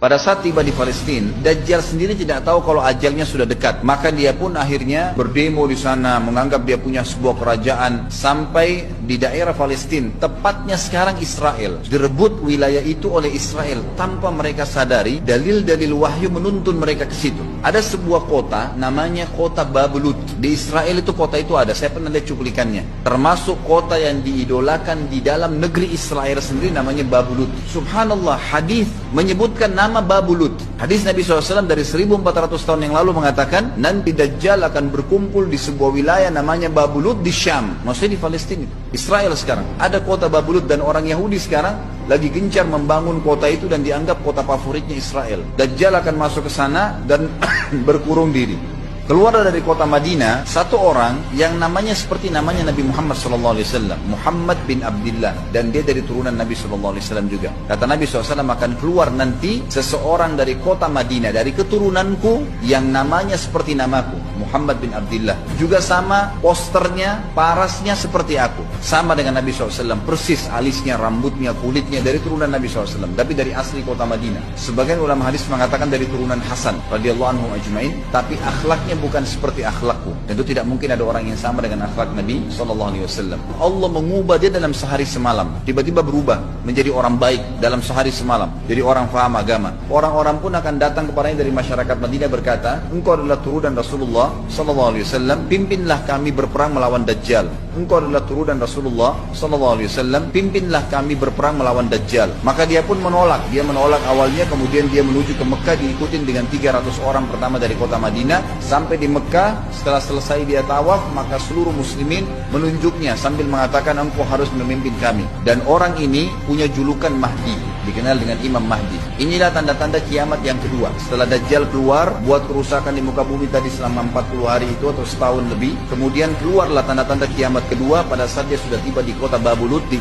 Pada saat tiba di Palestina, Dajjal sendiri tidak tahu kalau ajalnya sudah dekat. Maka dia pun akhirnya berdemo di sana, menganggap dia punya sebuah kerajaan sampai di daerah Palestina. Tepatnya sekarang Israel. Direbut wilayah itu oleh Israel tanpa mereka sadari. Dalil-dalil wahyu menuntun mereka ke situ. Ada sebuah kota namanya kota Babulut. Di Israel itu kota itu ada. Saya pernah lihat cuplikannya. Termasuk kota yang diidolakan di dalam negeri Israel sendiri namanya Babulut. Subhanallah, hadis menyebutkan nama Babulut. Hadis Nabi SAW dari 1400 tahun yang lalu mengatakan nanti Dajjal akan berkumpul di sebuah wilayah namanya Babulut di Syam, maksudnya di Palestina, Israel sekarang. Ada kota Babulut dan orang Yahudi sekarang lagi gencar membangun kota itu dan dianggap kota favoritnya Israel. Dajjal akan masuk ke sana dan berkurung diri. Keluar dari kota Madinah satu orang yang namanya seperti namanya Nabi Muhammad SAW, Muhammad bin Abdullah, dan dia dari turunan Nabi SAW juga. Kata Nabi SAW, akan keluar nanti seseorang dari kota Madinah, dari keturunanku yang namanya seperti namaku, Muhammad bin Abdullah. Juga sama posternya, parasnya seperti aku, sama dengan Nabi SAW, persis alisnya, rambutnya, kulitnya dari turunan Nabi SAW, tapi dari asli kota Madinah. Sebagian ulama hadis mengatakan dari turunan Hasan radhiyallahu anhu ajmain, tapi akhlaknya bukan seperti akhlakku. Tentu tidak mungkin ada orang yang sama dengan akhlak Nabi SAW. Allah mengubah dia dalam sehari semalam. Tiba-tiba berubah menjadi orang baik dalam sehari semalam. Jadi orang faham agama. Orang-orang pun akan datang kepadanya dari masyarakat Madinah berkata, engkau adalah turunan Rasulullah SAW, pimpinlah kami berperang melawan Dajjal. Engkau adalah turunan Rasulullah SAW, pimpinlah kami berperang melawan Dajjal. Maka dia pun menolak. Dia menolak awalnya, kemudian dia menuju ke Mekah diikutin dengan 300 orang pertama dari kota Madinah. Sampai di Mekah, setelah selesai dia tawaf, maka seluruh muslimin menunjuknya sambil mengatakan engkau harus memimpin kami. Dan orang ini punya julukan Mahdi, dikenal dengan Imam Mahdi. Inilah tanda-tanda kiamat yang kedua. Setelah Dajjal keluar, buat kerusakan di muka bumi tadi selama 40 hari itu atau setahun lebih. Kemudian keluarlah tanda-tanda kiamat kedua pada saat dia sudah tiba di kota Babulut di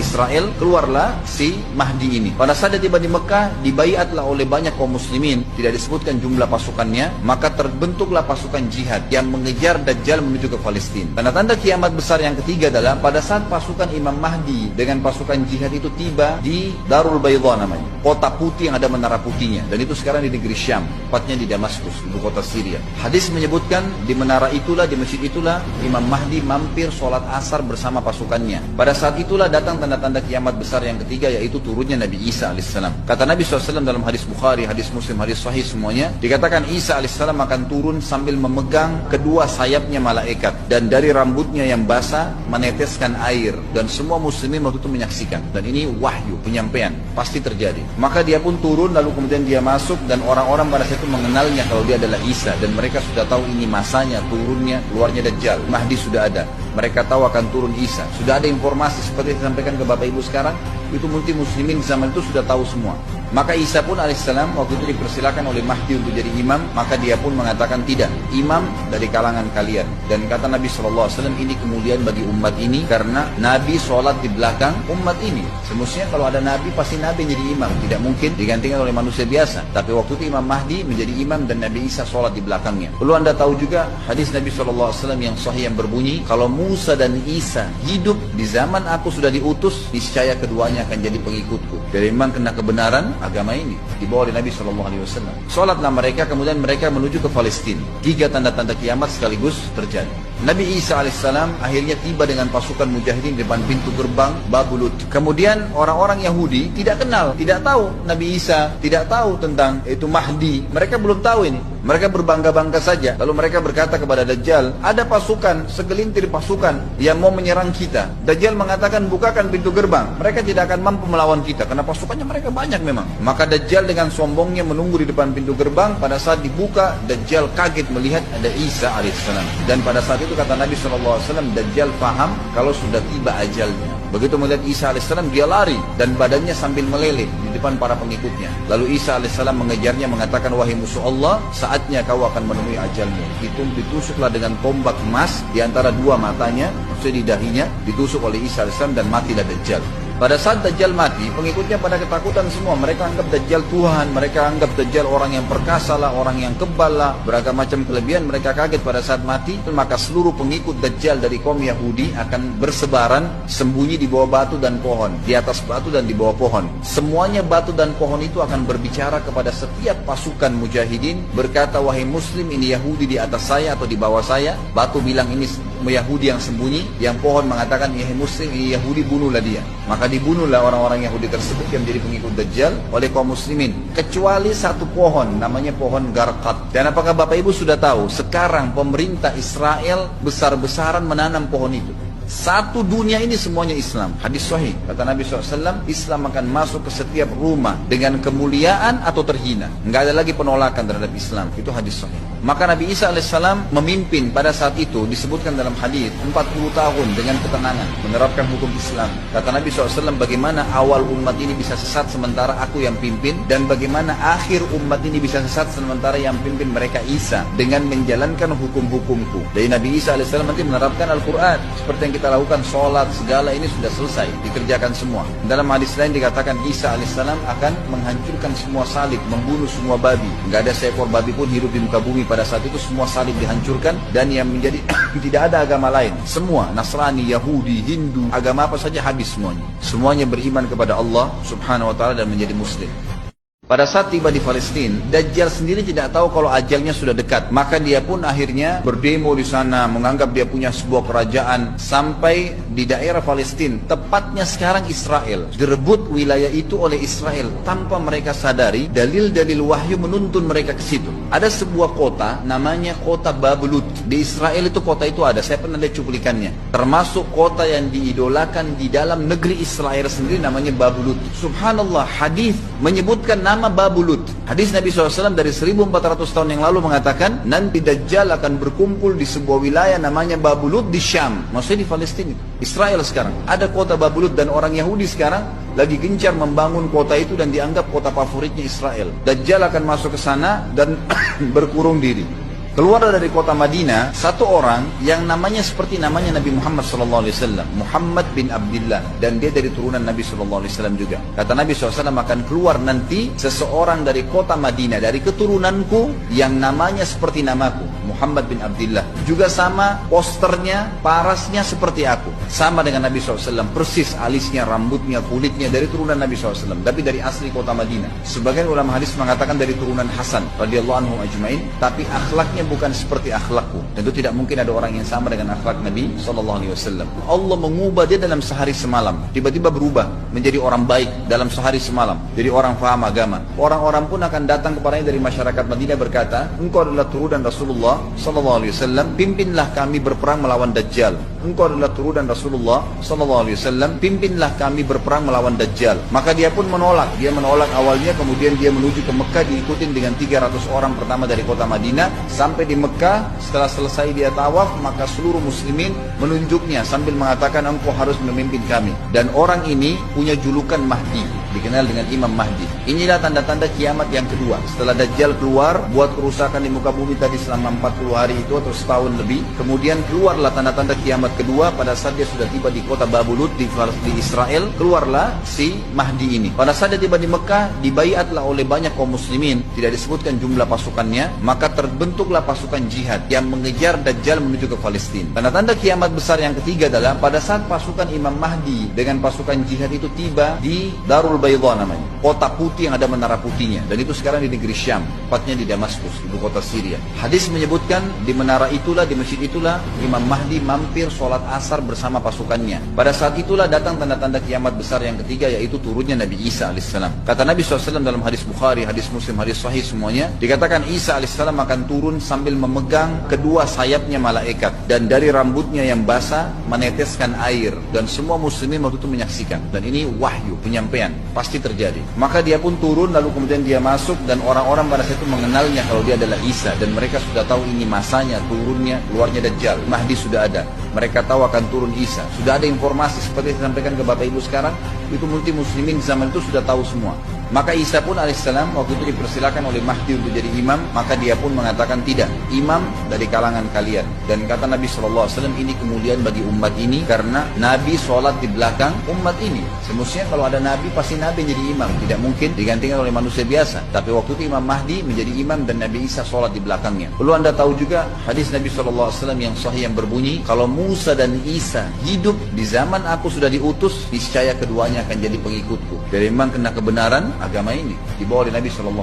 Israel. Keluarlah si Mahdi ini. Pada saat dia tiba di Mekah, dibaiatlah oleh banyak kaum muslimin. Tidak disebutkan jumlah pasukannya, maka terbentuklah pasukan jihad yang mengejar Dajjal menuju ke Palestina. Tanda-tanda kiamat besar yang ketiga adalah pada saat pasukan Imam Mahdi dengan pasukan jihad itu tiba di Darul Baydha namanya, kota putih yang ada menara putihnya, dan itu sekarang di negeri Syam, tepatnya di Damaskus, ibu kota Syria. Hadis menyebutkan di menara itulah, di masjid itulah Imam Mahdi mampir sholat asar bersama pasukannya. Pada saat itulah datang tanda-tanda kiamat besar yang ketiga, yaitu turunnya Nabi Isa alaihissalam. Kata Nabi SAW dalam hadis Bukhari, hadis Muslim, hadis Sahih semuanya, dikatakan Isa alaihissalam akan turun sambil memegang kedua sayapnya malaikat, dan dari rambutnya yang basah meneteskan air, dan semua muslimin waktu itu menyaksikan. Dan ini wahyu, penyampaian, pasti terjadi. Maka dia pun turun, lalu kemudian dia masuk, dan orang-orang pada saat itu mengenalnya kalau dia adalah Isa, dan mereka sudah tahu ini masanya turunnya, keluarnya Dajjal. Mahdi sudah ada, mereka tahu akan turun Isa. Sudah ada informasi seperti yang disampaikan ke Bapak Ibu sekarang, itu muslimin di zaman itu sudah tahu semua. Maka Isa pun alaihissalam waktu itu dipersilakan oleh Mahdi untuk jadi imam, maka dia pun mengatakan tidak, imam dari kalangan kalian. Dan kata Nabi SAW, ini kemuliaan bagi umat ini karena Nabi sholat di belakang umat ini. Semestinya kalau ada Nabi, pasti Nabi jadi imam, tidak mungkin digantikan oleh manusia biasa. Tapi waktu itu Imam Mahdi menjadi imam dan Nabi Isa sholat di belakangnya. Perlu anda tahu juga hadis Nabi SAW yang sahih yang berbunyi, kalau Musa dan Isa hidup di zaman aku sudah diutus, niscaya keduanya akan jadi pengikutku. Dari memang kena kebenaran agama ini dibawa oleh Nabi SAW. Sholatlah mereka, kemudian mereka menuju ke Palestina. 3 tanda-tanda kiamat sekaligus terjadi. Nabi Isa alaihissalam akhirnya tiba dengan pasukan mujahidin di depan pintu gerbang Babulut. Kemudian orang-orang Yahudi tidak kenal, tidak tahu Nabi Isa, tidak tahu tentang itu Mahdi. Mereka belum tahu ini. Mereka berbangga-bangga saja. Lalu mereka berkata kepada Dajjal, ada pasukan, segelintir pasukan yang mau menyerang kita. Dajjal mengatakan, bukakan pintu gerbang. Mereka tidak akan mampu melawan kita karena pasukannya mereka banyak memang. Maka Dajjal dengan sombongnya menunggu di depan pintu gerbang. Pada saat dibuka, Dajjal kaget melihat ada Isa alaihissalam. Dan pada saat itu kata Nabi SAW, Dajjal paham kalau sudah tiba ajalnya. Begitu melihat Isa alaihissalam, dia lari dan badannya sambil meleleh di depan para pengikutnya. Lalu Isa alaihissalam mengejarnya, mengatakan, wahai musuh Allah, saatnya kau akan menemui ajalmu. Ditusuklah dengan tombak emas di antara 2 matanya, maksudnya di dahinya, ditusuk oleh Isa alaihissalam dan matilah Dajjal. Pada saat Dajjal mati, pengikutnya pada ketakutan semua. Mereka anggap Dajjal Tuhan, mereka anggap Dajjal orang yang perkasa lah, orang yang kebal lah, beragam macam kelebihan. Mereka kaget pada saat mati, maka seluruh pengikut Dajjal dari kaum Yahudi akan bersebaran sembunyi di bawah batu dan pohon, di atas batu dan di bawah pohon. Semuanya batu dan pohon itu akan berbicara kepada setiap pasukan mujahidin, berkata, wahai muslim, ini Yahudi di atas saya atau di bawah saya. Batu bilang ini Yahudi yang sembunyi, yang pohon mengatakan wahai muslim, ini Yahudi, bunuhlah dia. Maka dibunuhlah orang-orang Yahudi tersebut yang menjadi pengikut Dajjal oleh kaum muslimin, kecuali satu pohon, namanya pohon Garqad. Dan apakah Bapak Ibu sudah tahu, sekarang pemerintah Israel besar-besaran menanam pohon itu. Satu dunia ini semuanya Islam. Hadis sahih, kata Nabi SAW, Islam akan masuk ke setiap rumah dengan kemuliaan atau terhina. Enggak ada lagi penolakan terhadap Islam. Itu hadis sahih. Maka Nabi Isa AS memimpin pada saat itu, disebutkan dalam hadis 40 tahun dengan ketenangan menerapkan hukum Islam. Kata Nabi SAW, bagaimana awal umat ini bisa sesat sementara aku yang pimpin, dan bagaimana akhir umat ini bisa sesat sementara yang pimpin mereka Isa dengan menjalankan hukum-hukumku. Dari Nabi Isa AS nanti menerapkan Al-Quran seperti yang kita lakukan, sholat, segala ini sudah selesai, dikerjakan semua. Dalam hadis lain dikatakan Isa AS akan menghancurkan semua salib, membunuh semua babi. Nggak ada seekor babi pun hidup di muka bumi pada saat itu, semua salib dihancurkan. Dan yang menjadi tidak ada agama lain, semua Nasrani, Yahudi, Hindu, agama apa saja habis semuanya. Semuanya beriman kepada Allah Subhanahu wa ta'ala dan menjadi muslim. Pada saat tiba di Palestina, Dajjal sendiri tidak tahu kalau ajalnya sudah dekat. Maka dia pun akhirnya berdemo di sana, menganggap dia punya sebuah kerajaan sampai di daerah Palestina, tepatnya sekarang Israel. Direbut wilayah itu oleh Israel tanpa mereka sadari. Dalil-dalil wahyu menuntun mereka ke situ. Ada sebuah kota namanya kota Babulut. Di Israel itu kota itu ada, saya pernah lihat cuplikannya. Termasuk kota yang diidolakan di dalam negeri Israel sendiri namanya Babulut. Subhanallah, hadis menyebutkan nama Babulut. Hadis Nabi SAW dari 1400 tahun yang lalu mengatakan, nanti Dajjal akan berkumpul di sebuah wilayah namanya Babulut di Syam. Maksudnya di Palestina, Israel sekarang. Ada kota Babulut dan orang Yahudi sekarang lagi gencar membangun kota itu dan dianggap kota favoritnya Israel. Dajjal akan masuk ke sana dan berkurung diri. Keluar dari kota Madinah satu orang yang namanya seperti namanya Nabi Muhammad SAW, Muhammad bin Abdullah, dan dia dari turunan Nabi SAW juga. Kata Nabi SAW, akan keluar nanti seseorang dari kota Madinah, dari keturunanku, yang namanya seperti namaku, Muhammad bin Abdullah. Juga sama posternya, parasnya seperti aku, sama dengan Nabi SAW, persis alisnya, rambutnya, kulitnya, dari turunan Nabi SAW, tapi dari asli kota Madinah. Sebagian ulama hadis mengatakan dari turunan Hasan radhiyallahu anhu ajmain, tapi akhlaknya bukan seperti akhlakku. Tentu tidak mungkin ada orang yang sama dengan akhlak Nabi SAW. Allah mengubah dia dalam sehari semalam. Tiba-tiba berubah menjadi orang baik dalam sehari semalam. Jadi orang faham agama. Orang-orang pun akan datang kepadanya dari masyarakat Madinah berkata, engkau adalah turunan Rasulullah SAW, pimpinlah kami berperang melawan Dajjal. Engkau adalah turunan Rasulullah SAW, pimpinlah kami berperang melawan Dajjal. Maka dia pun menolak. Dia menolak awalnya, kemudian dia menuju ke Mekah diikutin dengan 300 orang pertama dari kota Madinah. Sampai di Mekah, setelah selesai dia tawaf, maka seluruh muslimin menunjuknya sambil mengatakan, engkau harus memimpin kami. Dan orang ini punya julukan Mahdi, dikenal dengan Imam Mahdi. Inilah tanda-tanda kiamat yang kedua. Setelah Dajjal keluar, buat kerusakan di muka bumi tadi selama 40 hari itu atau setahun lebih. Kemudian keluarlah tanda-tanda kiamat kedua pada saat dia sudah tiba di kota Babulut di Israel. Keluarlah si Mahdi ini. Pada saat dia tiba di Mekah, dibaiatlah oleh banyak kaum muslimin. Tidak disebutkan jumlah pasukannya. Maka terbentuklah pasukan jihad yang mengejar Dajjal menuju ke Palestina. Tanda-tanda kiamat besar yang ketiga adalah pada saat pasukan Imam Mahdi dengan pasukan jihad itu tiba di Darul Bayda namanya, kota putih yang ada menara putihnya, dan itu sekarang di negeri Syam, tepatnya di Damaskus, ibu kota Syria. Hadis menyebutkan di menara itulah, di masjid itulah Imam Mahdi mampir sholat asar bersama pasukannya. Pada saat itulah datang tanda-tanda kiamat besar yang ketiga, yaitu turunnya Nabi Isa AS. Kata Nabi SAW dalam hadis Bukhari, hadis Muslim, hadis Sahih semuanya, dikatakan Isa AS akan turun sambil memegang kedua sayapnya malaikat, dan dari rambutnya yang basah meneteskan air, dan semua muslimin waktu itu menyaksikan. Dan ini wahyu, penyampaian, pasti terjadi. Maka dia pun turun, lalu kemudian dia masuk, dan orang-orang pada saat itu mengenalnya kalau dia adalah Isa, dan mereka sudah tahu ini masanya turunnya, keluarnya Dajjal. Mahdi sudah ada, mereka tahu akan turun Isa. Sudah ada informasi seperti yang disampaikan ke Bapak Ibu sekarang, itu multi muslimin zaman itu sudah tahu semua. Maka Isa pun alaihissalam waktu itu dipersilakan oleh Mahdi untuk jadi imam, maka dia pun mengatakan tidak, imam dari kalangan kalian. Dan kata Nabi SAW, ini kemuliaan bagi umat ini karena Nabi sholat di belakang umat ini. Semestinya kalau ada Nabi pasti Nabi jadi imam, tidak mungkin digantikan oleh manusia biasa. Tapi waktu itu Imam Mahdi menjadi imam dan Nabi Isa sholat di belakangnya. Perlu anda tahu juga hadis Nabi SAW yang sahih yang berbunyi, kalau Musa dan Isa hidup di zaman aku sudah diutus, niscaya keduanya akan jadi pengikutku. Jadi memang kena kebenaran agama ini dibawa oleh Nabi SAW.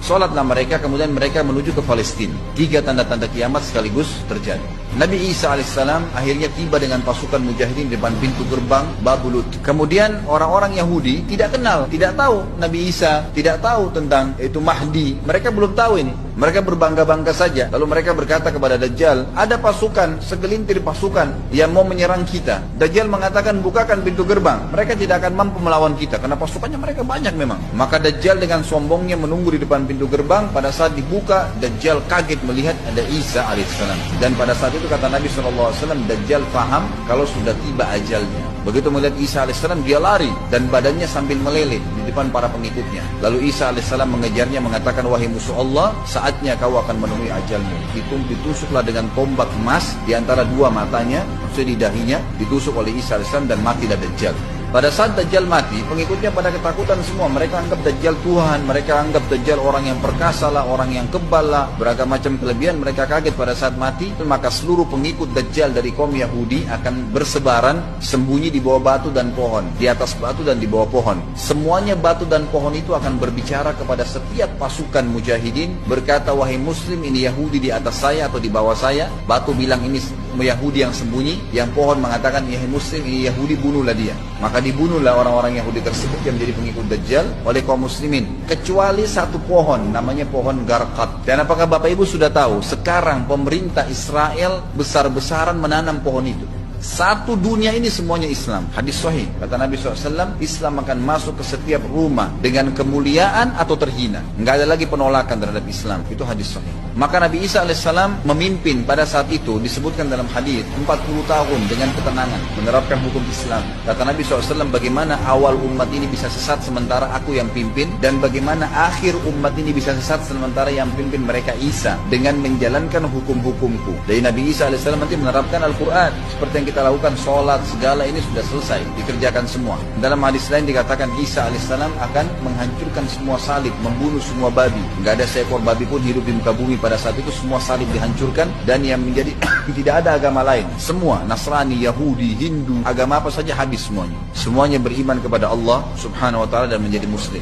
Sholatlah mereka, kemudian mereka menuju ke Palestina. 3 tanda-tanda kiamat sekaligus terjadi. Nabi Isa alaihissalam akhirnya tiba dengan pasukan mujahidin di depan pintu gerbang Babulut. Kemudian orang-orang Yahudi tidak kenal, tidak tahu Nabi Isa, tidak tahu tentang itu Mahdi. Mereka belum tahu ini. Mereka berbangga-bangga saja. Lalu mereka berkata kepada Dajjal, ada pasukan, segelintir pasukan yang mau menyerang kita. Dajjal mengatakan, bukakan pintu gerbang. Mereka tidak akan mampu melawan kita karena pasukannya mereka banyak memang. Maka Dajjal dengan sombongnya menunggu di depan pintu gerbang. Pada saat dibuka, Dajjal kaget melihat ada Isa alaihissalam. Dan pada saat itu kata Nabi SAW, Dajjal faham kalau sudah tiba ajalnya. Begitu melihat Isa alaihissalam, dia lari dan badannya sambil meleleh di depan para pengikutnya. Lalu Isa alaihissalam mengejarnya mengatakan, wahai musuh Allah, saatnya kau akan menemui ajalmu. Ditusuklah dengan tombak emas di antara 2 matanya, maksudnya di dahinya, ditusuk oleh Isa alaihissalam dan matilah Dajjal. Pada saat Dajjal mati, pengikutnya pada ketakutan semua. Mereka anggap Dajjal Tuhan, mereka anggap Dajjal orang yang perkasa lah, orang yang kebal lah, beragam macam kelebihan. Mereka kaget pada saat mati. Maka seluruh pengikut Dajjal dari kaum Yahudi akan bersebaran sembunyi di bawah batu dan pohon, di atas batu dan di bawah pohon. Semuanya batu dan pohon itu akan berbicara kepada setiap pasukan mujahidin, berkata, wahai muslim, ini Yahudi di atas saya atau di bawah saya. Batu bilang ini Yahudi yang sembunyi, yang pohon mengatakan, ya muslim, ini Yahudi, bunuhlah dia. Maka dibunuhlah orang-orang Yahudi tersebut yang menjadi pengikut Dajjal oleh kaum muslimin, kecuali satu pohon, namanya pohon Garqad. Dan apakah Bapak Ibu sudah tahu, sekarang pemerintah Israel besar-besaran menanam pohon itu. Satu dunia ini semuanya Islam. Hadis sahih, kata Nabi SAW, Islam akan masuk ke setiap rumah dengan kemuliaan atau terhina. Enggak ada lagi penolakan terhadap Islam. Itu hadis sahih. Maka Nabi Isa alaihissalam memimpin pada saat itu, disebutkan dalam hadis 40 tahun dengan ketenangan menerapkan hukum Islam. Kata Nabi SAW, bagaimana awal umat ini bisa sesat sementara aku yang pimpin, dan bagaimana akhir umat ini bisa sesat sementara yang pimpin mereka Isa dengan menjalankan hukum-hukumku. Dari Nabi Isa alaihissalam nanti menerapkan Al-Quran seperti yang kita lakukan, sholat segala ini sudah selesai, dikerjakan semua. Dalam hadis lain dikatakan Isa alaihissalam akan menghancurkan semua salib, membunuh semua babi. Nggak ada seekor babi pun hidup di muka bumi pada saat itu, semua salib dihancurkan. Dan yang menjadi tidak ada agama lain, semua Nasrani, Yahudi, Hindu, agama apa saja habis semuanya. Semuanya beriman kepada Allah subhanahu wa ta'ala dan menjadi muslim.